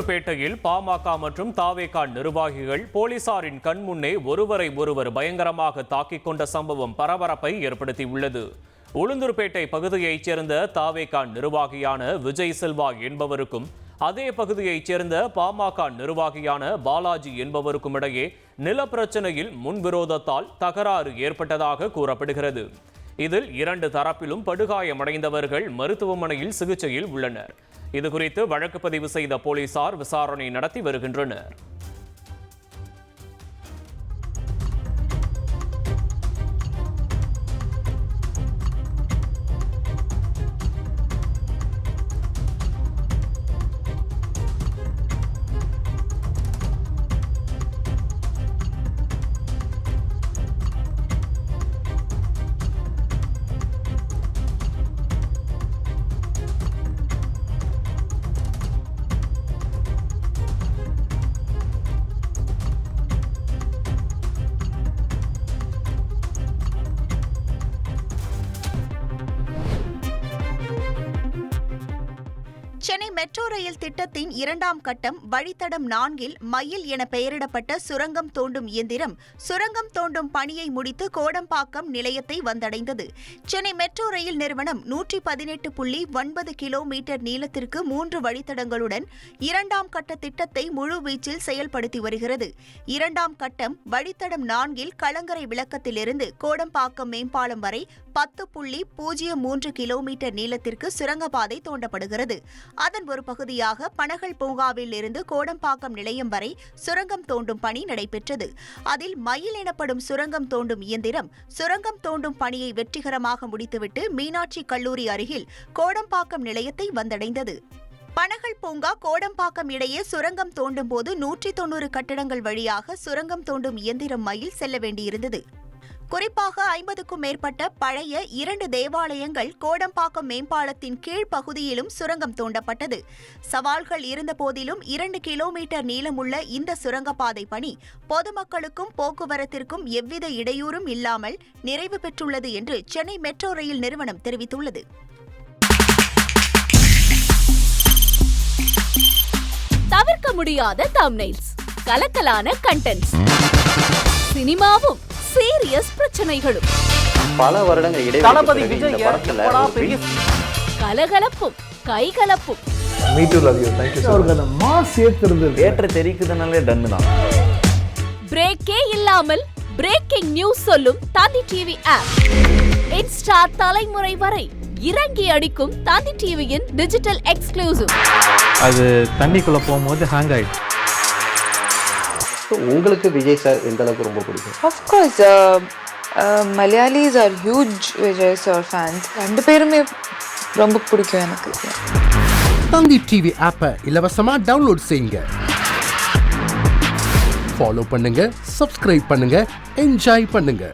உளுந்தூர்பேட்டையில் பாமக மற்றும் தாவேகா நிர்வாகிகள் போலீசாரின் கண்முன்னே ஒருவரை ஒருவர் பயங்கரமாக தாக்கிக் கொண்ட சம்பவம் பரபரப்பை ஏற்படுத்தியுள்ளது. உளுந்தூர்பேட்டை பகுதியைச் சேர்ந்த தாவேகா நிர்வாகியான விஜய் செல்வா என்பவருக்கும் அதே பகுதியைச் சேர்ந்த பாமக நிர்வாகியான பாலாஜி என்பவருக்கும் இடையே நிலப்பிரச்சனையில் முன்விரோதத்தால் தகராறு ஏற்பட்டதாக கூறப்படுகிறது. இதில் இரண்டு தரப்பிலும் படுகாயமடைந்தவர்கள் மருத்துவமனையில் சிகிச்சையில் உள்ளனர். இதுகுறித்து வழக்கு பதிவு செய்த போலீசார் விசாரணை நடத்தி வருகின்றனர். சென்னை மெட்ரோ ரயில் திட்டத்தின் இரண்டாம் கட்டம் வழித்தடம் 4 மயில் என பெயரிடப்பட்ட சுரங்கம் தோண்டும் இயந்திரம் சுரங்கம் தோண்டும் பணியை முடித்து கோடம்பாக்கம் நிலையத்தை வந்தடைந்தது. சென்னை மெட்ரோ ரயில் நிறுவனம் 118.9 கிலோமீட்டர் நீளத்திற்கு 3 வழித்தடங்களுடன் இரண்டாம் கட்ட திட்டத்தை முழுவீச்சில் செயல்படுத்தி வருகிறது. இரண்டாம் கட்டம் வழித்தடம் 4 கலங்கரை விளக்கத்திலிருந்து கோடம்பாக்கம் மேம்பாலம் வரை 10.03 கிலோமீட்டர் நீளத்திற்கு சுரங்கப்பாதை தோண்டப்படுகிறது. அதன் ஒரு பகுதியாக பனகல் பூங்காவில் இருந்து கோடம்பாக்கம் நிலையம் வரை சுரங்கம் தோண்டும் பணி நடைபெற்றது. அதில் மயில் எனப்படும் சுரங்கம் தோண்டும் இயந்திரம் சுரங்கம் தோண்டும் பணியை வெற்றிகரமாக முடித்துவிட்டு மீனாட்சி கல்லூரி அருகில் கோடம்பாக்கம் நிலையத்தை வந்தடைந்தது. பனகல் பூங்கா கோடம்பாக்கம் இடையே சுரங்கம் தோண்டும் போது 190 கட்டடங்கள் வழியாக சுரங்கம் தோண்டும் இயந்திரம் மயில் செல்ல வேண்டியிருந்தது. குறிப்பாக 50க்கும் மேற்பட்ட பழைய 2 தேவாலயங்கள் கோடம்பாக்கம் மேம்பாலத்தின் கீழ்ப்பகுதியிலும் சுரங்கம் தோண்டப்பட்டது. சவால்கள் இருந்த போதிலும் 2 கிலோமீட்டர் நீளமுள்ள இந்த சுரங்கப்பாதை பணி பொதுமக்களுக்கும் போக்குவரத்திற்கும் எவ்வித இடையூறும் இல்லாமல் நிறைவு பெற்றுள்ளது என்று சென்னை மெட்ரோ ரயில் நிறுவனம் தெரிவித்துள்ளது. தவிர்க்க முடியாத தம்ப்நெயில்ஸ், கலக்கலான கண்டென்ட்ஸ், சினிமாவும் சீரியஸ் பிரச்சனைகளும், பல வருடங்கள் தளபதி விஜய் கலகலப்பும் கைகலப்பும், ஏற்ற தெரிக்குதுனாலே டன்னு தான். பிரேக்கே இல்லாமல் பிரேக்கிங் நியூஸ் சொல்லும் தந்தி டிவி ஆப். இன்ஸ்டா தலைமுறை வரை இறங்கி அடிக்கும் தந்தி டிவியின் டிஜிட்டல் எக்ஸ்க்ளூசிவ். அது தண்ணிக்குள்ள போகும்போது ஹேங் ஆயிடுச்சு. உங்களுக்கு விஜய் சார் எந்த அளவுக்கு ரொம்ப பிடிக்கும்? Of course, Malayalis are huge Vijay sir fans. ரெண்டு பேருமே ரொம்ப பிடிக்கும் எனக்கு. தந்தி டிவி ஆப்பை இலவசமா டவுன்லோட் செய்யுங்க. ஃபாலோ பண்ணுங்க, சப்ஸ்கிரைப் பண்ணுங்க, என்ஜாய் பண்ணுங்க.